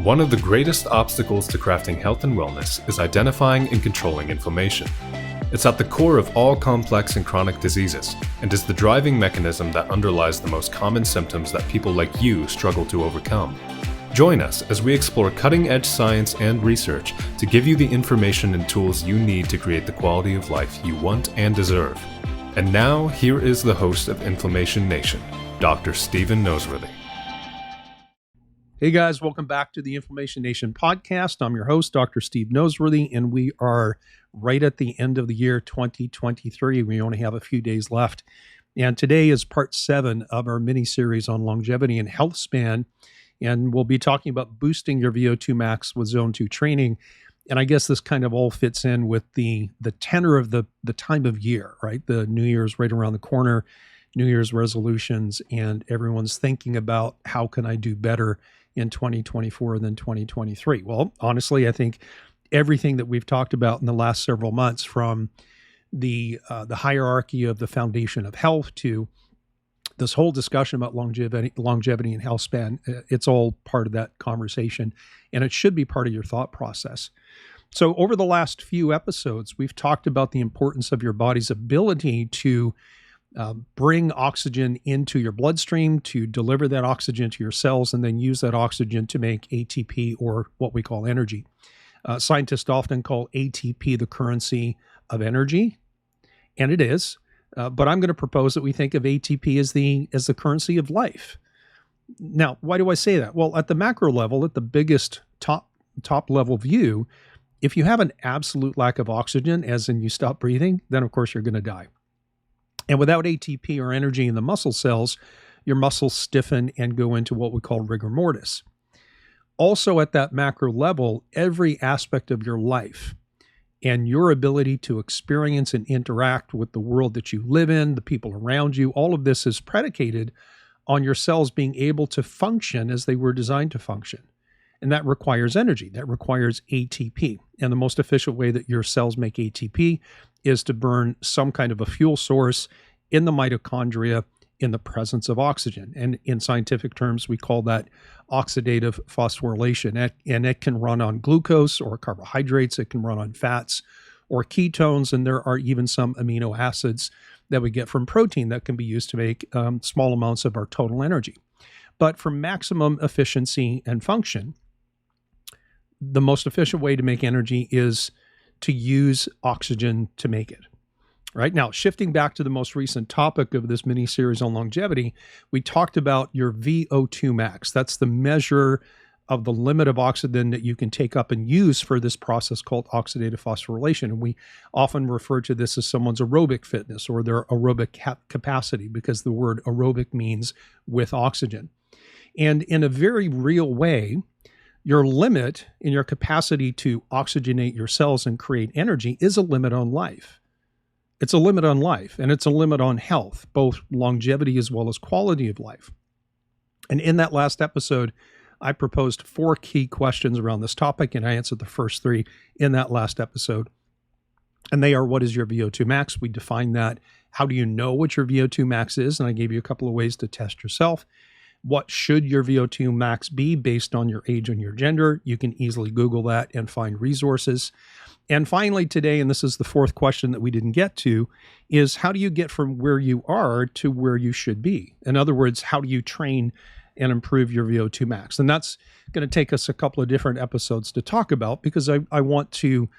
One of the greatest obstacles to crafting health and wellness is identifying and controlling inflammation. It's at the core of all complex and chronic diseases, and is the driving mechanism that underlies the most common symptoms that people like you struggle to overcome. Join us as we explore cutting-edge science and research to give you the information and tools you need to create the quality of life you want and deserve. And now, here is the host of Inflammation Nation, Dr. Stephen Noseworthy. Hey guys, welcome back to the Inflammation Nation podcast. I'm your host, Dr. Steve Noseworthy, and we are right at the end of the year 2023. We only have a few days left. And today is part 7 of our mini-series on longevity and health span. And we'll be talking about boosting your VO2 max with Zone 2 training. And I guess this kind of all fits in with the tenor of the time of year, right? The New Year's right around the corner, New Year's resolutions, and everyone's thinking about how can I do better in 2024 than 2023. Well, honestly, I think everything that we've talked about in the last several months, from the hierarchy of the foundation of health to this whole discussion about longevity and health span, it's all part of that conversation, and it should be part of your thought process. So over the last few episodes, we've talked about the importance of your body's ability to bring oxygen into your bloodstream, to deliver that oxygen to your cells, and then use that oxygen to make ATP, or what we call energy. Scientists often call ATP the currency of energy, and it is. But I'm going to propose that we think of ATP as the currency of life. Now, why do I say that? Well, at the macro level, at the biggest top level view, if you have an absolute lack of oxygen, as in you stop breathing, then of course you're going to die. And without ATP or energy in the muscle cells, your muscles stiffen and go into what we call rigor mortis. Also at that macro level, every aspect of your life and your ability to experience and interact with the world that you live in, the people around you, all of this is predicated on your cells being able to function as they were designed to function. And that requires energy. That requires ATP. And the most efficient way that your cells make ATP is to burn some kind of a fuel source in the mitochondria in the presence of oxygen. And in scientific terms, we call that oxidative phosphorylation. And it can run on glucose or carbohydrates. It can run on fats or ketones. And there are even some amino acids that we get from protein that can be used to make small amounts of our total energy. But for maximum efficiency and function, the most efficient way to make energy is to use oxygen to make it. Right now, shifting back to the most recent topic of this mini series on longevity, we talked about your VO2 max. That's the measure of the limit of oxygen that you can take up and use for this process called oxidative phosphorylation. And we often refer to this as someone's aerobic fitness or their aerobic capacity, because the word aerobic means with oxygen. And in a very real way, your limit in your capacity to oxygenate your cells and create energy is a limit on life. It's a limit on life, and it's a limit on health, both longevity as well as quality of life. And in that last episode, I proposed 4 key questions around this topic, and I answered the first 3 in that last episode. And they are, what is your VO2 max? We defined that. How do you know what your VO2 max is? And I gave you a couple of ways to test yourself. What should your VO2 max be based on your age and your gender? You can easily Google that and find resources. And finally today, and this is the 4th question that we didn't get to, is how do you get from where you are to where you should be? In other words, how do you train and improve your VO2 max? And that's going to take us a couple of different episodes to talk about, because I want to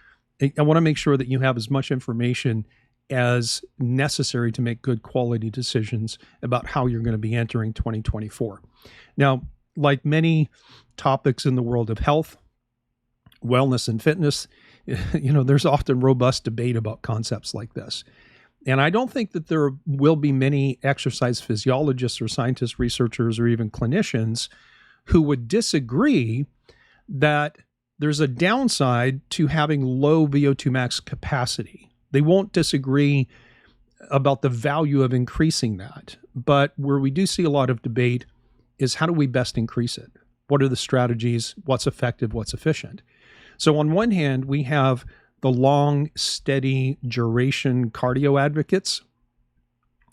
make sure that you have as much information as necessary to make good quality decisions about how you're going to be entering 2024. Now, like many topics in the world of health, wellness, and fitness, there's often robust debate about concepts like this. And I don't think that there will be many exercise physiologists or scientists, researchers, or even clinicians who would disagree that there's a downside to having low VO2 max capacity. They won't disagree about the value of increasing that. But where we do see a lot of debate is, how do we best increase it? What are the strategies? What's effective? What's efficient? So on one hand, we have the long, steady duration cardio advocates.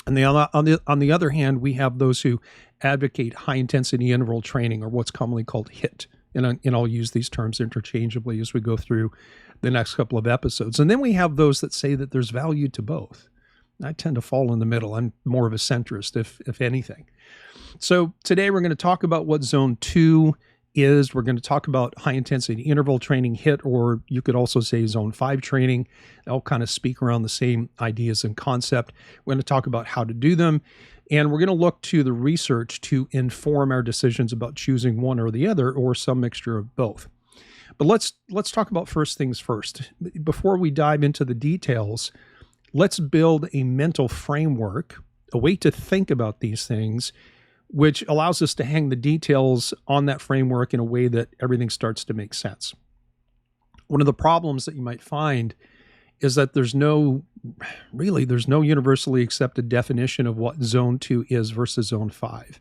And on the other hand, we have those who advocate high intensity interval training, or what's commonly called HIIT And I'll use these terms interchangeably as we go through the next couple of episodes. And then we have those that say that there's value to both. I tend to fall in the middle. I'm more of a centrist, if anything. So today we're going to talk about what Zone 2 is. We're going to talk about high intensity interval training, HIIT, or you could also say Zone 5 training. They'll kind of speak around the same ideas and concept. We're going to talk about how to do them. And we're going to look to the research to inform our decisions about choosing one or the other, or some mixture of both. But let's talk about first things first. Before we dive into the details, let's build a mental framework, a way to think about these things, which allows us to hang the details on that framework in a way that everything starts to make sense. One of the problems that you might find is that there's no universally accepted definition of what Zone 2 is versus Zone 5.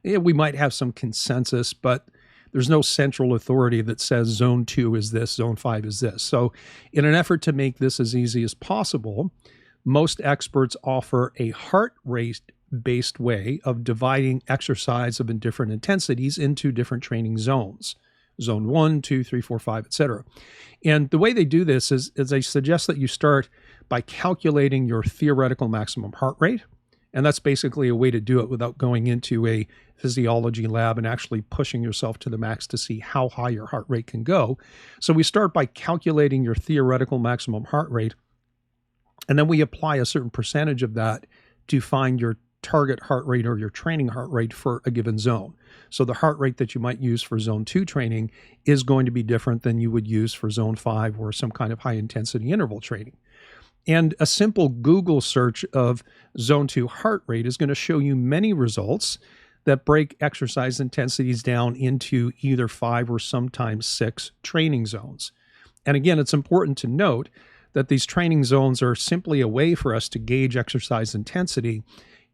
Yeah, we might have some consensus, but there's no central authority that says Zone 2 is this, Zone 5 is this. So in an effort to make this as easy as possible, most experts offer a heart rate-based way of dividing exercise of different intensities into different training zones. Zone 1, 2, 3, 4, 5, etc. And the way they do this is they suggest that you start by calculating your theoretical maximum heart rate. And that's basically a way to do it without going into a physiology lab and actually pushing yourself to the max to see how high your heart rate can go. So we start by calculating your theoretical maximum heart rate, and then we apply a certain percentage of that to find your target heart rate or your training heart rate for a given zone. So the heart rate that you might use for Zone 2 training is going to be different than you would use for Zone 5 or some kind of high intensity interval training. And a simple Google search of Zone 2 heart rate is going to show you many results that break exercise intensities down into either 5 or sometimes 6 training zones. And again, it's important to note that these training zones are simply a way for us to gauge exercise intensity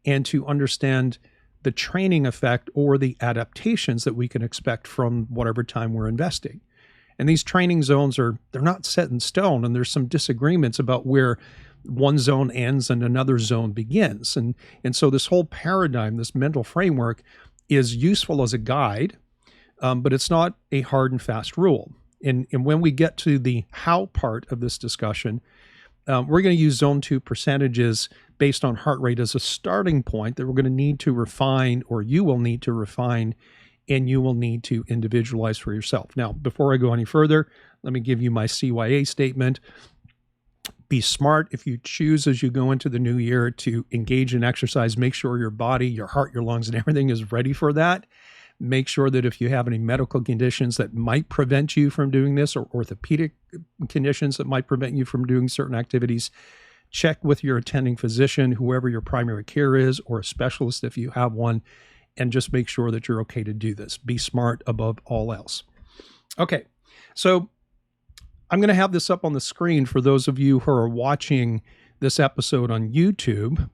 and to understand the training effect or the adaptations that we can expect from whatever time we're investing. And these training zones they're not set in stone, and there's some disagreements about where one zone ends and another zone begins. And so this whole paradigm, this mental framework, is useful as a guide, but it's not a hard and fast rule. And when we get to the how part of this discussion, we're going to use Zone 2 percentages based on heart rate as a starting point that we're going to need to refine, or you will need to refine, and you will need to individualize for yourself. Now, before I go any further, let me give you my CYA statement. Be smart. If you choose as you go into the new year to engage in exercise, make sure your body, your heart, your lungs, and everything is ready for that. Make sure that if you have any medical conditions that might prevent you from doing this, or orthopedic conditions that might prevent you from doing certain activities, check with your attending physician, whoever your primary care is, or a specialist if you have one, and just make sure that you're okay to do this. Be smart above all else. Okay, so I'm going to have this up on the screen for those of you who are watching this episode on YouTube.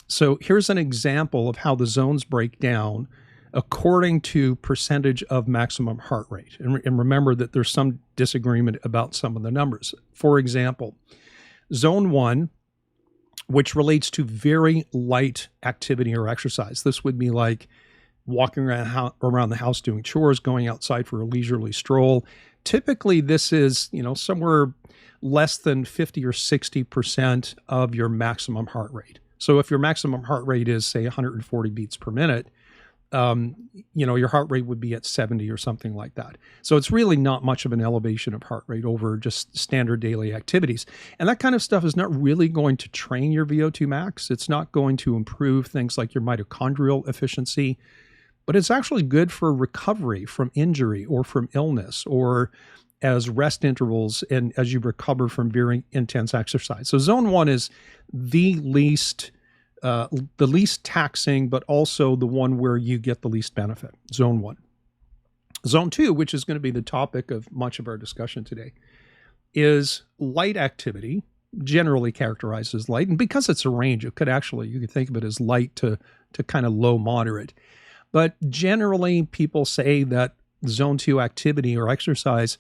So here's an example of how the zones break down according to percentage of maximum heart rate. And remember that there's some disagreement about some of the numbers. For example, Zone 1, which relates to very light activity or exercise. This would be like walking around the house doing chores, going outside for a leisurely stroll. Typically, this is, somewhere less than 50 or 60% of your maximum heart rate. So if your maximum heart rate is, say, 140 beats per minute, your heart rate would be at 70 or something like that. So it's really not much of an elevation of heart rate over just standard daily activities. And that kind of stuff is not really going to train your VO2 max. It's not going to improve things like your mitochondrial efficiency, but it's actually good for recovery from injury or from illness, or as rest intervals and as you recover from very intense exercise. So Zone 1 is the least taxing, but also the one where you get the least benefit. Zone 1. Zone 2, which is going to be the topic of much of our discussion today, is light activity, generally characterized as light. And because it's a range, you could think of it as light to kind of low moderate. But generally, people say that Zone 2 activity or exercise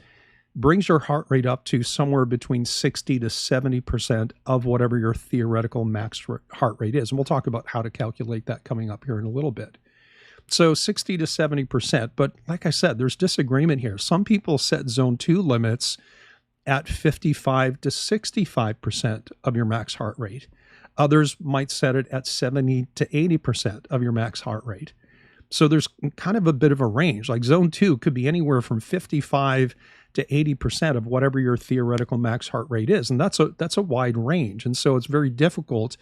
brings your heart rate up to somewhere between 60 to 70% of whatever your theoretical max heart rate is. And we'll talk about how to calculate that coming up here in a little bit. So 60 to 70%. But like I said, there's disagreement here. Some people set zone 2 limits at 55 to 65% of your max heart rate. Others might set it at 70 to 80% of your max heart rate. So there's kind of a bit of a range. Like zone 2 could be anywhere from 55 to 80% of whatever your theoretical max heart rate is. And that's a wide range. And so it's very difficult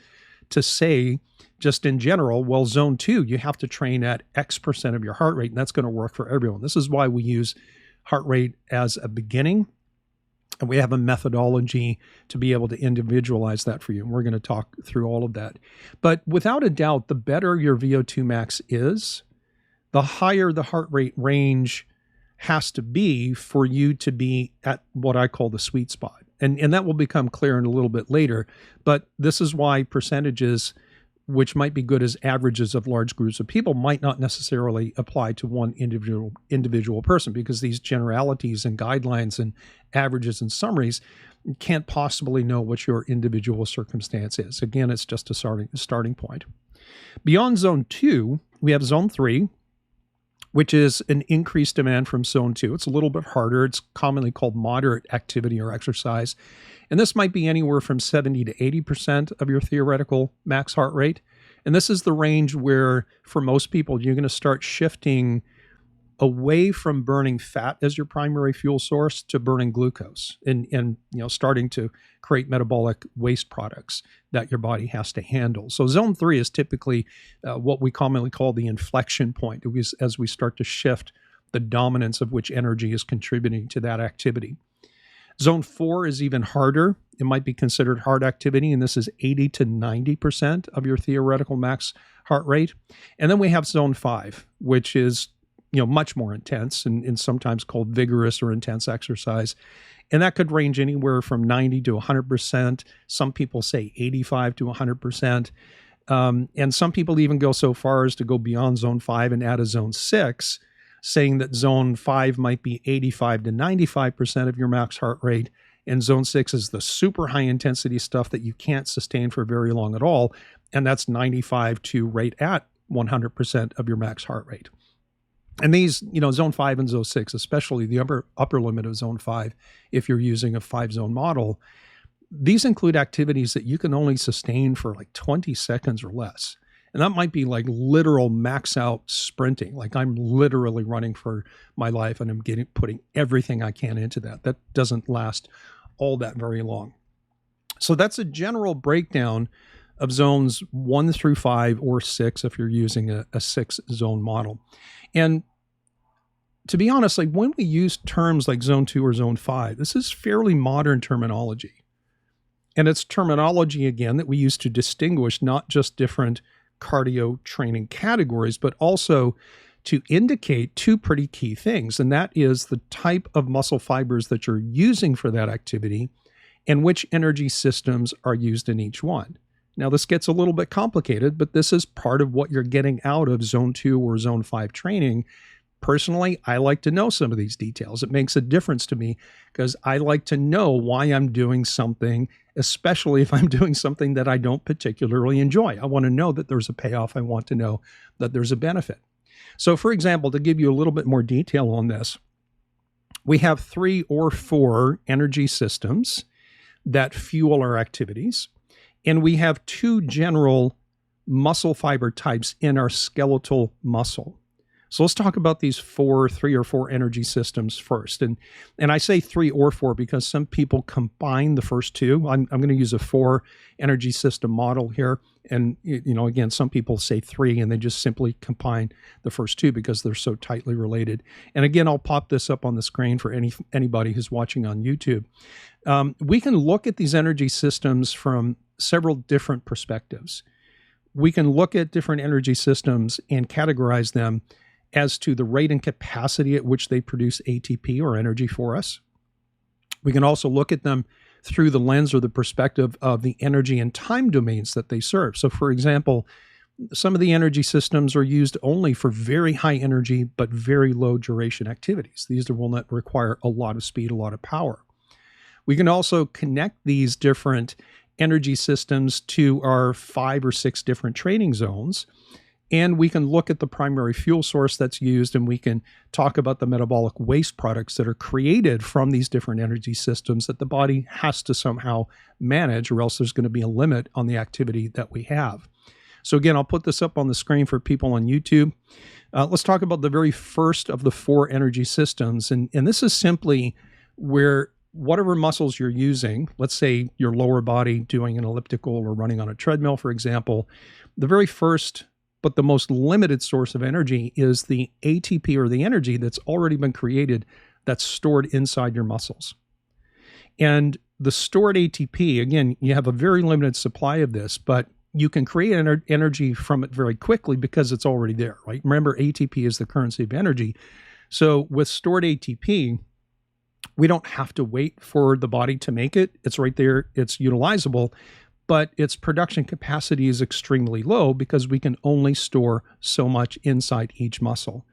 to say just in general, well, zone 2, you have to train at X% of your heart rate, and that's going to work for everyone. This is why we use heart rate as a beginning. And we have a methodology to be able to individualize that for you. And we're going to talk through all of that. But without a doubt, the better your VO2 max is, the higher the heart rate range has to be for you to be at what I call the sweet spot. And that will become clear in a little bit later. But this is why percentages, which might be good as averages of large groups of people, might not necessarily apply to one individual person, because these generalities and guidelines and averages and summaries can't possibly know what your individual circumstance is. Again, it's just a starting point. Beyond zone 2, we have zone 3, which is an increased demand from zone 2. It's a little bit harder. It's commonly called moderate activity or exercise. And this might be anywhere from 70 to 80% of your theoretical max heart rate. And this is the range where, for most people, you're going to start shifting away from burning fat as your primary fuel source to burning glucose and starting to create metabolic waste products that your body has to handle. So zone 3 is typically what we commonly call the inflection point, as we start to shift the dominance of which energy is contributing to that activity. Zone 4 is even harder. It might be considered hard activity, and this is 80 to 90% of your theoretical max heart rate. And then we have zone 5, which is much more intense and sometimes called vigorous or intense exercise. And that could range anywhere from 90 to 100%. Some people say 85 to 100%. And some people even go so far as to go beyond zone 5 and add a zone 6, saying that zone 5 might be 85 to 95% of your max heart rate. And zone 6 is the super high intensity stuff that you can't sustain for very long at all. And that's 95 to right at 100% of your max heart rate. And these, zone 5 and zone 6, especially the upper limit of zone 5, if you're using a 5-zone model, these include activities that you can only sustain for like 20 seconds or less. And that might be like literal max out sprinting. Like I'm literally running for my life and I'm putting everything I can into that. That doesn't last all that very long. So that's a general breakdown of zones 1 through 5 or 6 if you're using a 6-zone model. And to be honest, like when we use terms like zone 2 or zone 5, this is fairly modern terminology. And it's terminology, again, that we use to distinguish not just different cardio training categories, but also to indicate two pretty key things. And that is the type of muscle fibers that you're using for that activity and which energy systems are used in each one. Now, this gets a little bit complicated, but this is part of what you're getting out of zone 2 or zone 5 training. Personally, I like to know some of these details. It makes a difference to me because I like to know why I'm doing something, especially if I'm doing something that I don't particularly enjoy. I want to know that there's a payoff. I want to know that there's a benefit. So, for example, to give you a little bit more detail on this, we have 3 or 4 energy systems that fuel our activities. And we have 2 general muscle fiber types in our skeletal muscle. So let's talk about these 3 or 4 energy systems first. And I say 3 or 4 because some people combine the first 2. I'm going to use a 4 energy system model here. And, again, some people say 3 and they just simply combine the first 2 because they're so tightly related. And again, I'll pop this up on the screen for anybody who's watching on YouTube. We can look at these energy systems from several different perspectives. We can look at different energy systems and categorize them as to the rate and capacity at which they produce ATP or energy for us. We can also look at them through the lens or the perspective of the energy and time domains that they serve. So, for example, some of the energy systems are used only for very high energy but very low duration activities. These will not require a lot of speed, a lot of power. We can also connect these different energy systems to our 5 or 6 different training zones And we can look at the primary fuel source that's used, and we can talk about the metabolic waste products that are created from these different energy systems that the body has to somehow manage, or else there's going to be a limit on the activity that we have. So again, I'll put this up on the screen for people on YouTube. Let's talk about the very first of the 4 energy systems. And this is simply where whatever muscles you're using, let's say your lower body doing an elliptical or running on a treadmill, for example, the very first but the most limited source of energy is the ATP, or the energy that's already been created that's stored inside your muscles. And the stored ATP, again, you have a very limited supply of this, but you can create energy from it very quickly because it's already there, right? Remember, ATP is the currency of energy. So with stored ATP, we don't have to wait for the body to make it. It's right there. It's utilizable. But its production capacity is extremely low because we can only store so much inside each muscle.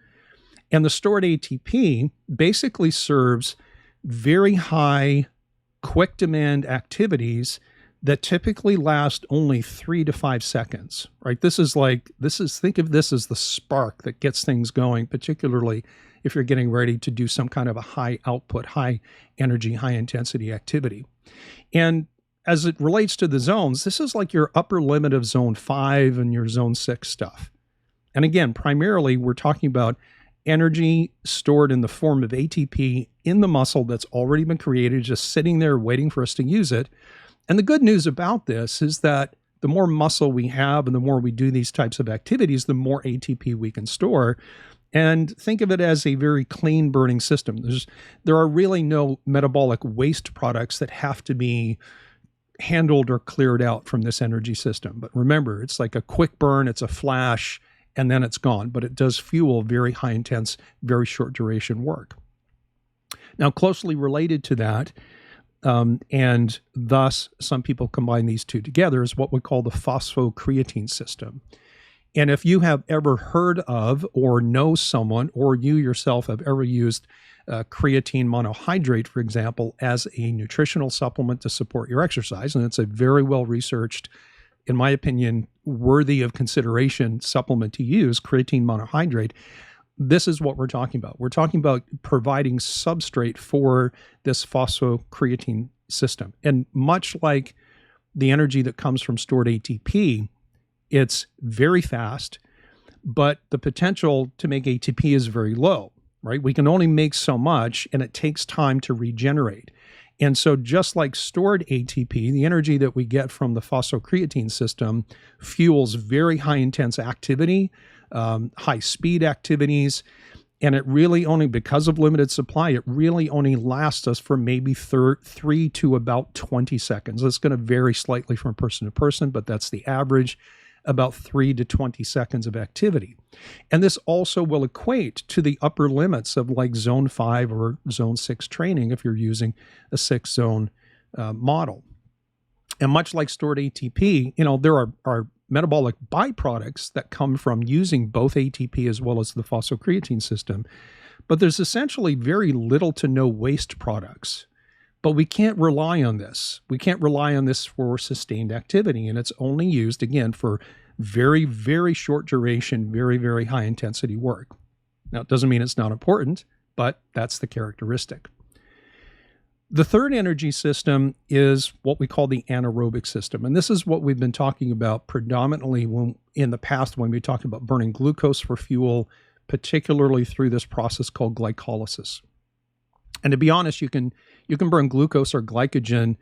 And the stored ATP basically serves very high, quick demand activities that typically last only 3 to 5 seconds, right? Think of this as the spark that gets things going, particularly if you're getting ready to do some kind of a high output, high energy, high intensity activity. And as it relates to the zones, this is like your upper limit of zone 5 and your zone 6 stuff. And again, primarily, we're talking about energy stored in the form of ATP in the muscle that's already been created, just sitting there waiting for us to use it. And the good news about this is that the more muscle we have and the more we do these types of activities, the more ATP we can store. And think of it as a very clean burning system. There are really no metabolic waste products that have to be handled or cleared out from this energy system. But remember, it's like a quick burn, it's a flash, and then it's gone. But it does fuel very high intense, very short duration work. Now, closely related to that, and thus some people combine these two together, is what we call the phosphocreatine system. And if you have ever heard of or know someone, or you yourself have ever used creatine monohydrate, for example, as a nutritional supplement to support your exercise, and it's a very well-researched, in my opinion, worthy of consideration supplement to use, creatine monohydrate, this is what we're talking about. We're talking about providing substrate for this phosphocreatine system. And much like the energy that comes from stored ATP, it's very fast, but the potential to make ATP is very low, right? We can only make so much, and it takes time to regenerate. And so just like stored ATP, the energy that we get from the phosphocreatine system fuels very high intense activity, high speed activities, and it really only, because of limited supply, it really only lasts us for maybe 3 to about 20 seconds. It's going to vary slightly from person to person, but that's the average, about 3 to 20 seconds of activity. And this also will equate to the upper limits of like zone 5 or zone 6 training if you're using a 6-zone model. And much like stored ATP, there are metabolic byproducts that come from using both ATP as well as the phosphocreatine system. But there's essentially very little to no waste products. But we can't rely on this. We can't rely on this for sustained activity. And it's only used, again, for very, very short duration, very, very high intensity work. Now, it doesn't mean it's not important, but that's the characteristic. The third energy system is what we call the anaerobic system. And this is what we've been talking about predominantly in the past when we talked about burning glucose for fuel, particularly through this process called glycolysis. And to be honest, you can burn glucose or glycogen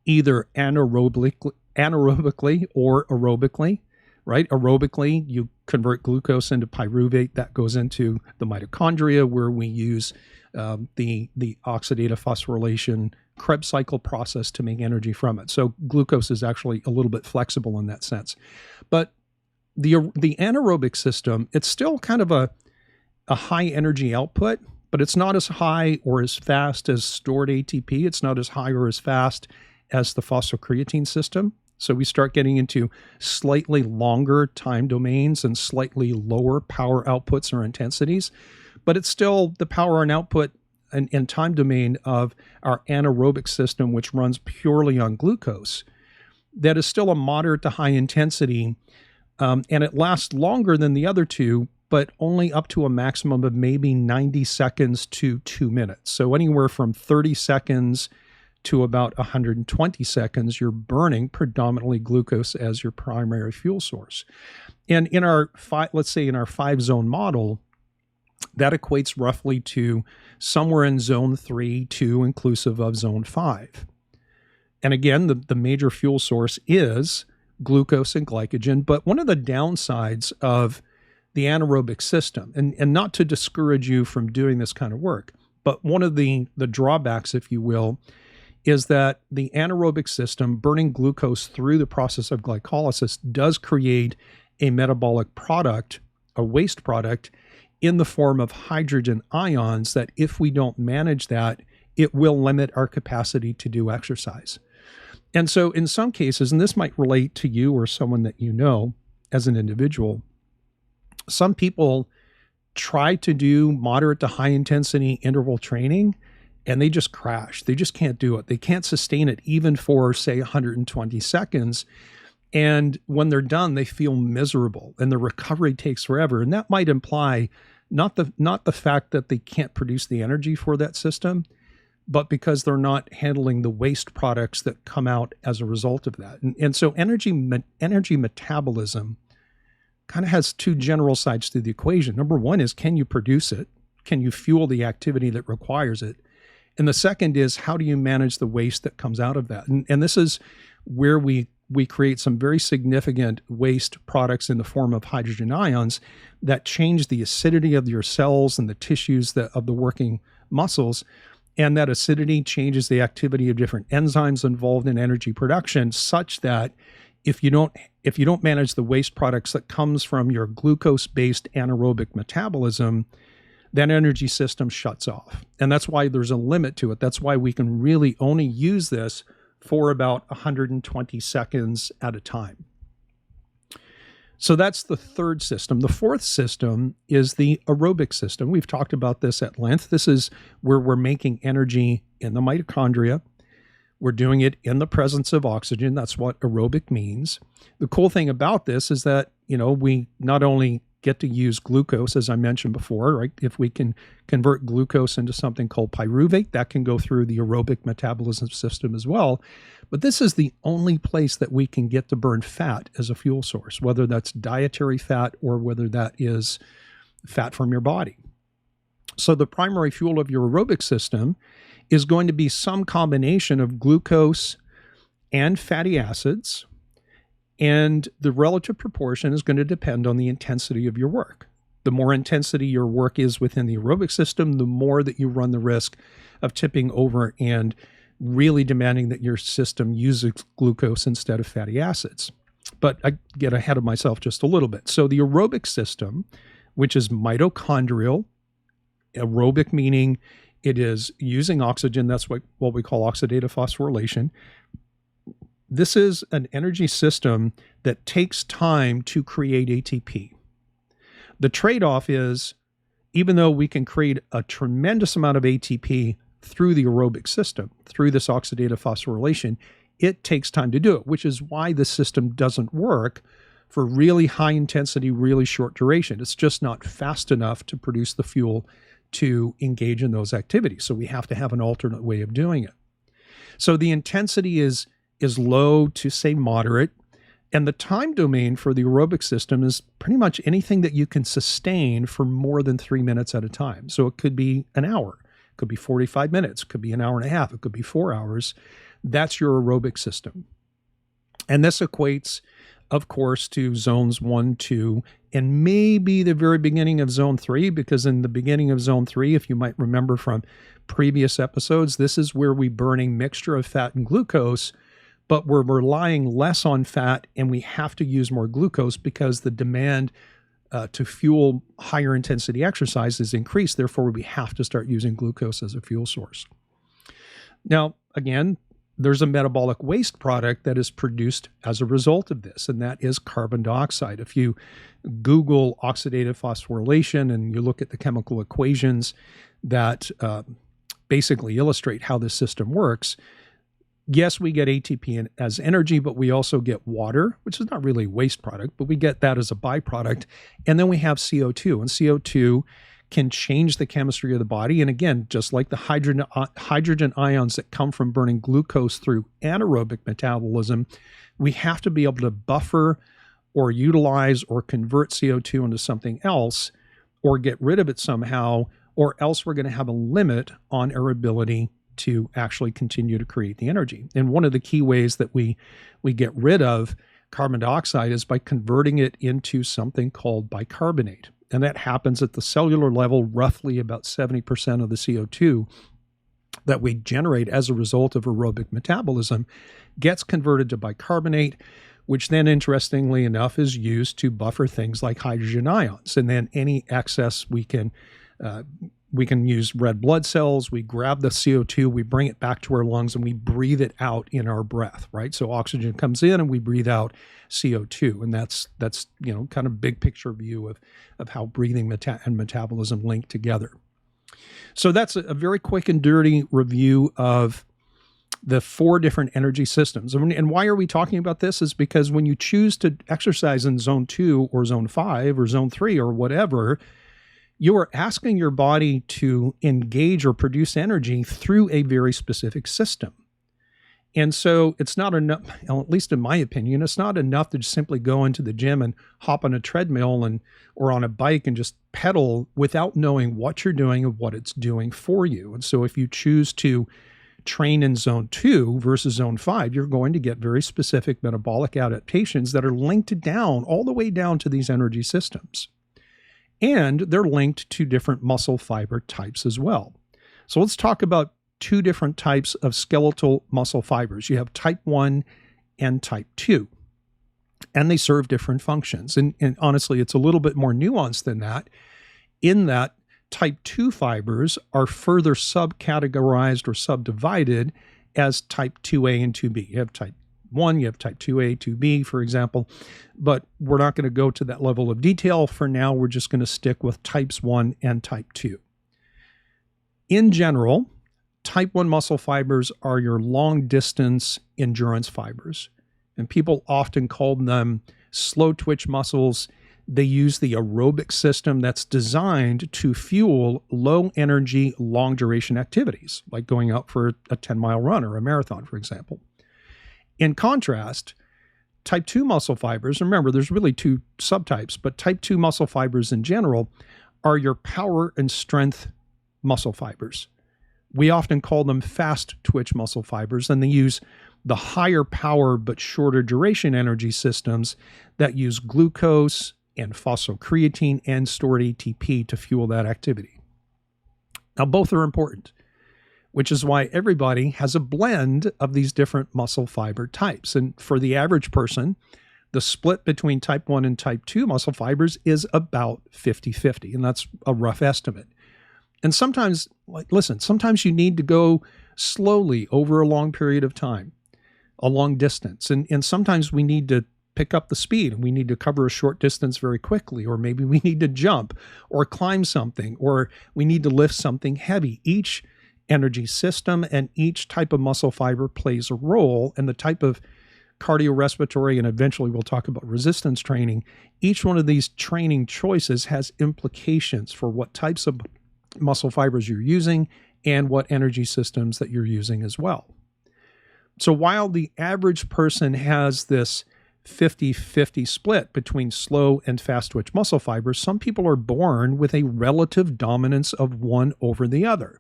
either anaerobically or aerobically, right? Aerobically, you convert glucose into pyruvate that goes into the mitochondria, where we use the oxidative phosphorylation Krebs cycle process to make energy from it. So glucose is actually a little bit flexible in that sense. But the anaerobic system, it's still kind of a high energy output, but it's not as high or as fast as stored ATP. It's not as high or as fast as the phosphocreatine system. So we start getting into slightly longer time domains and slightly lower power outputs or intensities, but it's still the power and output and time domain of our anaerobic system, which runs purely on glucose. That is still a moderate to high intensity, And it lasts longer than the other two, but only up to a maximum of maybe 90 seconds to 2 minutes. So anywhere from 30 seconds to about 120 seconds, you're burning predominantly glucose as your primary fuel source. And in our let's say in our 5-zone model, that equates roughly to somewhere in zone 3 to inclusive of zone 5. And again, the major fuel source is glucose and glycogen. But one of the downsides of the anaerobic system, and not to discourage you from doing this kind of work, but one of the drawbacks, if you will, is that the anaerobic system, burning glucose through the process of glycolysis, does create a metabolic product, a waste product, in the form of hydrogen ions that if we don't manage that, it will limit our capacity to do exercise. And so in some cases, and this might relate to you or someone that you know as an individual, some people try to do moderate to high intensity interval training and they just crash. They just can't do it. They can't sustain it even for, say, 120 seconds. And when they're done, they feel miserable and the recovery takes forever. And that might imply not the fact that they can't produce the energy for that system, but because they're not handling the waste products that come out as a result of that. And so energy metabolism kind of has two general sides to the equation. Number one is, can you produce it? Can you fuel the activity that requires it? And the second is, how do you manage the waste that comes out of that? And this is where we create some very significant waste products in the form of hydrogen ions that change the acidity of your cells and the tissues of the working muscles. And that acidity changes the activity of different enzymes involved in energy production, such that if you don't manage the waste products that comes from your glucose-based anaerobic metabolism, that energy system shuts off. And that's why there's a limit to it. That's why we can really only use this for about 120 seconds at a time. So that's the third system. The fourth system is the aerobic system. We've talked about this at length. This is where we're making energy in the mitochondria. We're doing it in the presence of oxygen. That's what aerobic means. The cool thing about this is that, we not only get to use glucose, as I mentioned before, right? If we can convert glucose into something called pyruvate, that can go through the aerobic metabolism system as well. But this is the only place that we can get to burn fat as a fuel source, whether that's dietary fat or whether that is fat from your body. So the primary fuel of your aerobic system is going to be some combination of glucose and fatty acids, and the relative proportion is going to depend on the intensity of your work. The more intensity your work is within the aerobic system, the more that you run the risk of tipping over and really demanding that your system uses glucose instead of fatty acids. But I get ahead of myself just a little bit. So the aerobic system, which is mitochondrial, aerobic meaning it is using oxygen, that's what we call oxidative phosphorylation. This is an energy system that takes time to create ATP. The trade-off is, even though we can create a tremendous amount of ATP through the aerobic system, through this oxidative phosphorylation, it takes time to do it, which is why the system doesn't work for really high intensity, really short duration. It's just not fast enough to produce the fuel to engage in those activities. So we have to have an alternate way of doing it. So the intensity is low to, say, moderate. And the time domain for the aerobic system is pretty much anything that you can sustain for more than 3 minutes at a time. So it could be an hour, it could be 45 minutes, it could be an hour and a half, it could be 4 hours. That's your aerobic system. And this equates, of course, to zones 1, 2, and maybe the very beginning of zone 3, because in the beginning of zone 3, if you might remember from previous episodes, this is where we burn a mixture of fat and glucose, but we're relying less on fat and we have to use more glucose because the demand to fuel higher intensity exercise is increased. Therefore, we have to start using glucose as a fuel source. Now, again, there's a metabolic waste product that is produced as a result of this, and that is carbon dioxide. If you Google oxidative phosphorylation and you look at the chemical equations that basically illustrate how this system works, Yes, we get ATP as energy, but we also get water, which is not really a waste product, but we get that as a byproduct. And then we have CO2, and CO2 can change the chemistry of the body. And again, just like the hydrogen ions that come from burning glucose through anaerobic metabolism, we have to be able to buffer or utilize or convert CO2 into something else or get rid of it somehow, or else we're going to have a limit on our ability to actually continue to create the energy. And one of the key ways that we get rid of carbon dioxide is by converting it into something called bicarbonate. And that happens at the cellular level. Roughly about 70% of the CO2 that we generate as a result of aerobic metabolism gets converted to bicarbonate, which then, interestingly enough, is used to buffer things like hydrogen ions. And then any excess we can use red blood cells. We grab the CO2, we bring it back to our lungs, and we breathe it out in our breath, right? So oxygen comes in and we breathe out CO2. And that's kind of big picture view of how breathing and metabolism link together. So that's a very quick and dirty review of the 4 different energy systems. And why are we talking about this is because when you choose to exercise in zone 2 or zone 5 or zone 3 or whatever, you are asking your body to engage or produce energy through a very specific system. And so it's not enough, at least in my opinion, it's not enough to just simply go into the gym and hop on a treadmill or on a bike and just pedal without knowing what you're doing and what it's doing for you. And so if you choose to train in zone 2 versus zone 5, you're going to get very specific metabolic adaptations that are linked down all the way down to these energy systems. And they're linked to different muscle fiber types as well. So let's talk about 2 different types of skeletal muscle fibers. You have type 1 and type 2, and they serve different functions. And honestly, it's a little bit more nuanced than that, in that type 2 fibers are further subcategorized or subdivided as type 2A and 2B. You have type 1, you have type 2A, 2B, for example, but we're not going to go to that level of detail. For now, we're just going to stick with types 1 and type 2. In general, type 1 muscle fibers are your long-distance endurance fibers, and people often call them slow-twitch muscles. They use the aerobic system that's designed to fuel low-energy, long-duration activities, like going out for a 10-mile run or a marathon, for example. In contrast, type 2 muscle fibers, remember there's really 2 subtypes, but type 2 muscle fibers in general are your power and strength muscle fibers. We often call them fast twitch muscle fibers, and they use the higher power but shorter duration energy systems that use glucose and phosphocreatine and stored ATP to fuel that activity. Now, both are important, which is why everybody has a blend of these different muscle fiber types. And for the average person, the split between type 1 and type 2 muscle fibers is about 50-50, and that's a rough estimate. And sometimes, sometimes you need to go slowly over a long period of time, a long distance. And sometimes we need to pick up the speed and we need to cover a short distance very quickly, or maybe we need to jump or climb something, or we need to lift something heavy. Each energy system and each type of muscle fiber plays a role, and the type of cardiorespiratory, and eventually we'll talk about resistance training. Each one of these training choices has implications for what types of muscle fibers you're using and what energy systems that you're using as well. So while the average person has this 50-50 split between slow and fast twitch muscle fibers, some people are born with a relative dominance of one over the other.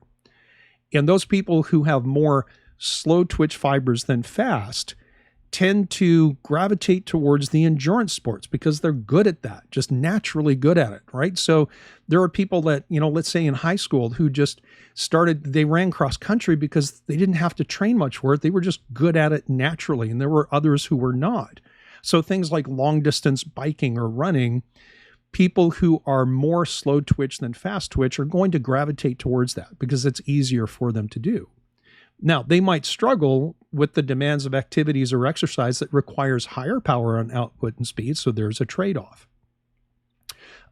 And those people who have more slow twitch fibers than fast tend to gravitate towards the endurance sports because they're good at that, just naturally good at it, right? So there are people that, let's say in high school who just they ran cross country because they didn't have to train much for it. They were just good at it naturally. And there were others who were not. So things like long distance biking or running, people who are more slow twitch than fast twitch are going to gravitate towards that because it's easier for them to do. Now, they might struggle with the demands of activities or exercise that requires higher power on output and speed, so there's a trade-off.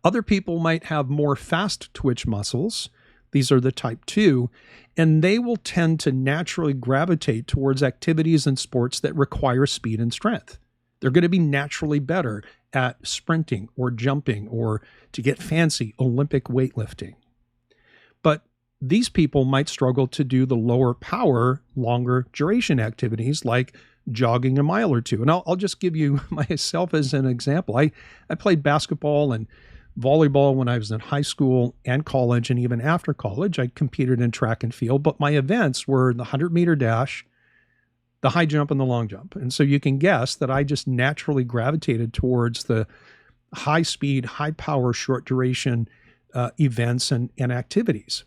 Other people might have more fast twitch muscles These are the type 2, and they will tend to naturally gravitate towards activities and sports that require speed and strength. They're going to be naturally better at sprinting or jumping or, to get fancy, Olympic weightlifting. But these people might struggle to do the lower power, longer duration activities like jogging a mile or two. And I'll just give you myself as an example. I played basketball and volleyball when I was in high school and college, and even after college. I competed in track and field, but my events were the 100-meter dash, the high jump, and the long jump. And so you can guess that I just naturally gravitated towards the high speed, high power, short duration events and activities.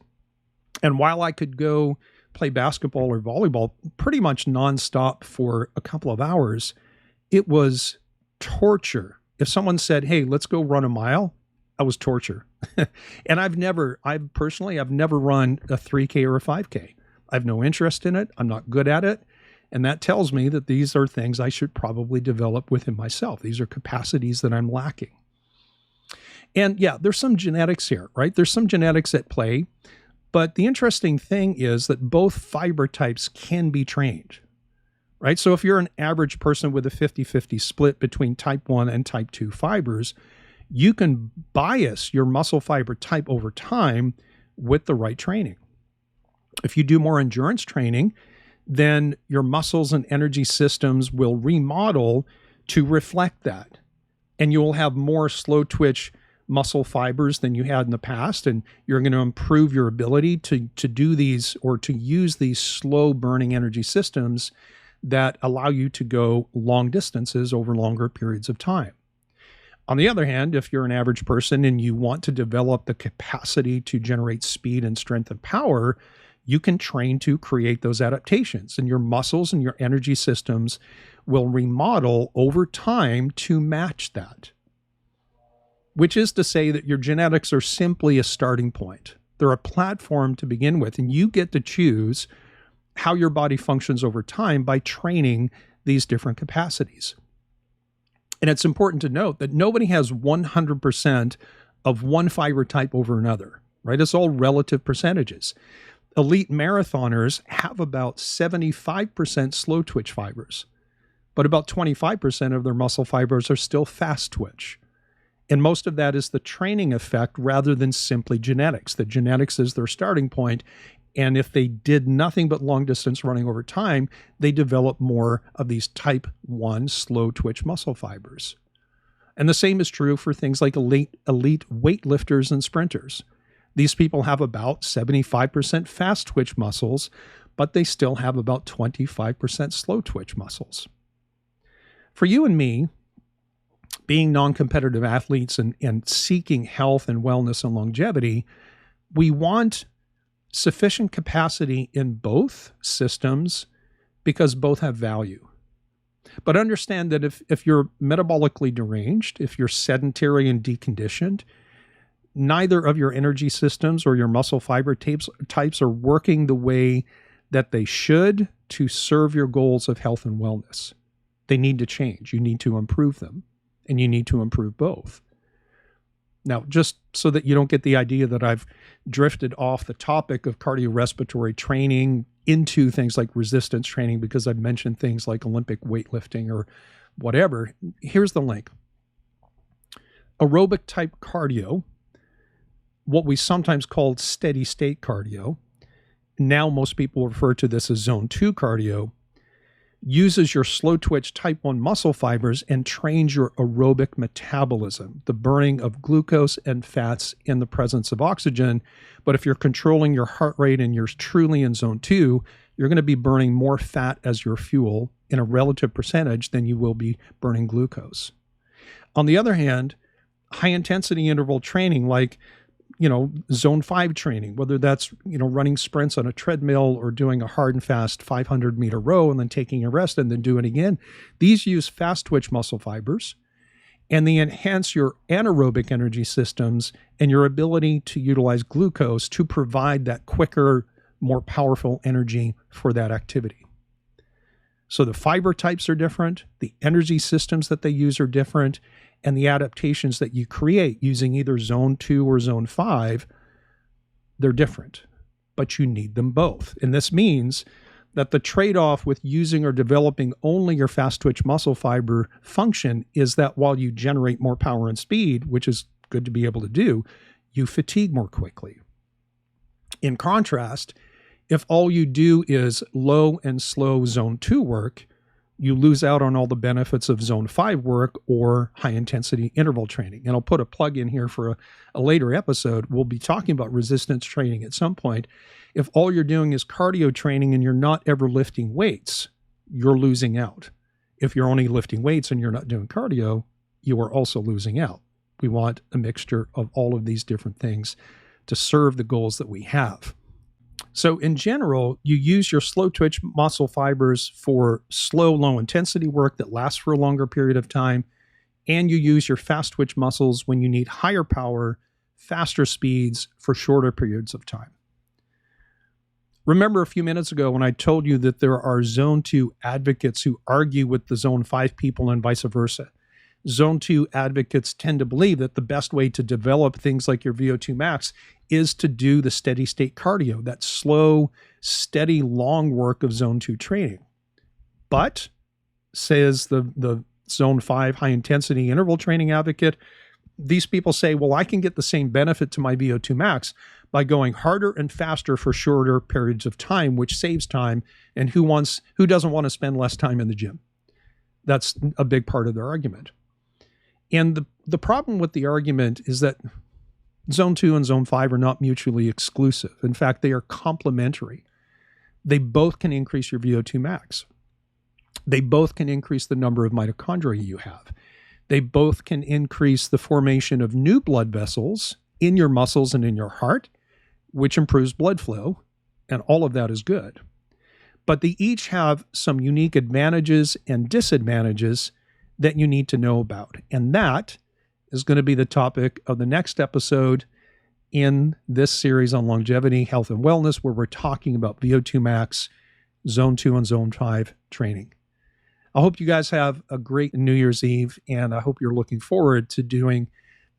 And while I could go play basketball or volleyball pretty much nonstop for a couple of hours, it was torture. If someone said, "Hey, let's go run a mile," I was torture. And I've never run a 3K or a 5K. I have no interest in it. I'm not good at it. And that tells me that these are things I should probably develop within myself. These are capacities that I'm lacking. And yeah, there's some genetics here, right? There's some genetics at play. But the interesting thing is that both fiber types can be trained, right? So if you're an average person with a 50-50 split between type 1 and type 2 fibers, you can bias your muscle fiber type over time with the right training. If you do more endurance training, then your muscles and energy systems will remodel to reflect that. And you will have more slow twitch muscle fibers than you had in the past. And you're going to improve your ability to do these or to use these slow burning energy systems that allow you to go long distances over longer periods of time. On the other hand, if you're an average person and you want to develop the capacity to generate speed and strength and power, you can train to create those adaptations, and your muscles and your energy systems will remodel over time to match that. Which is to say that your genetics are simply a starting point. They're a platform to begin with, and you get to choose how your body functions over time by training these different capacities. And it's important to note that nobody has 100% of one fiber type over another, right? It's all relative percentages. Elite marathoners have about 75% slow twitch fibers, but about 25% of their muscle fibers are still fast twitch. And most of that is the training effect rather than simply genetics. The genetics is their starting point. And if they did nothing but long distance running over time, they develop more of these type 1 slow twitch muscle fibers. And the same is true for things like elite weightlifters and sprinters. These people have about 75% fast twitch muscles, but they still have about 25% slow twitch muscles. For you and me, being non-competitive athletes and seeking health and wellness and longevity, we want sufficient capacity in both systems because both have value. But understand that if you're metabolically deranged, if you're sedentary and deconditioned, neither of your energy systems or your muscle fiber types are working the way that they should to serve your goals of health and wellness. They need to change. You need to improve them, and you need to improve both. Now, just so that you don't get the idea that I've drifted off the topic of cardiorespiratory training into things like resistance training because I've mentioned things like Olympic weightlifting or whatever, here's the link. Aerobic type cardio, what we sometimes call steady state cardio, now most people refer to this as zone 2 cardio, uses your slow twitch type 1 muscle fibers and trains your aerobic metabolism, the burning of glucose and fats in the presence of oxygen. But if you're controlling your heart rate and you're truly in zone 2, you're going to be burning more fat as your fuel in a relative percentage than you will be burning glucose. On the other hand, high intensity interval training like zone 5 training, whether that's, running sprints on a treadmill or doing a hard and fast 500-meter row and then taking a rest and then doing it again. These use fast twitch muscle fibers, and they enhance your anaerobic energy systems and your ability to utilize glucose to provide that quicker, more powerful energy for that activity. So the fiber types are different, the energy systems that they use are different, and the adaptations that you create using either zone 2 or zone 5 they're different, but you need them both. And this means that the trade-off with using or developing only your fast twitch muscle fiber function is that while you generate more power and speed, which is good to be able to do, you fatigue more quickly. In contrast, if all you do is low and slow zone 2 work, you lose out on all the benefits of zone 5 work or high intensity interval training. And I'll put a plug in here for a later episode. We'll be talking about resistance training at some point. If all you're doing is cardio training and you're not ever lifting weights, you're losing out. If you're only lifting weights and you're not doing cardio, you are also losing out. We want a mixture of all of these different things to serve the goals that we have. So in general, you use your slow twitch muscle fibers for slow, low intensity work that lasts for a longer period of time. And you use your fast twitch muscles when you need higher power, faster speeds for shorter periods of time. Remember a few minutes ago when I told you that there are zone 2 advocates who argue with the zone 5 people and vice versa. Zone 2 advocates tend to believe that the best way to develop things like your VO2 max is to do the steady state cardio, that slow, steady, long work of zone 2 training. But, says the zone 5 high intensity interval training advocate, these people say, well, I can get the same benefit to my VO2 max by going harder and faster for shorter periods of time, which saves time. And who doesn't want to spend less time in the gym? That's a big part of their argument. And the problem with the argument is that zone 2 and zone 5 are not mutually exclusive. In fact, they are complementary. They both can increase your VO2 max. They both can increase the number of mitochondria you have. They both can increase the formation of new blood vessels in your muscles and in your heart, which improves blood flow, and all of that is good. But they each have some unique advantages and disadvantages that you need to know about. And that is going to be the topic of the next episode in this series on longevity, health, and wellness, where we're talking about VO2 max, zone 2 and zone 5 training. I hope you guys have a great New Year's Eve, and I hope you're looking forward to doing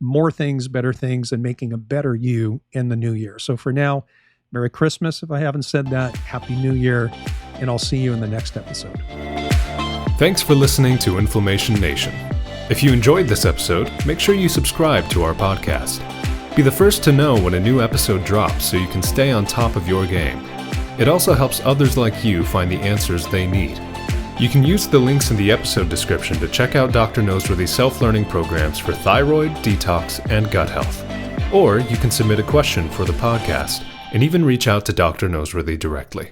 more things, better things, and making a better you in the new year. So for now, Merry Christmas, if I haven't said that, Happy New Year, and I'll see you in the next episode. Thanks for listening to Inflammation Nation. If you enjoyed this episode, make sure you subscribe to our podcast. Be the first to know when a new episode drops so you can stay on top of your game. It also helps others like you find the answers they need. You can use the links in the episode description to check out Dr. Noseworthy's self-learning programs for thyroid, detox, and gut health. Or you can submit a question for the podcast and even reach out to Dr. Noseworthy directly.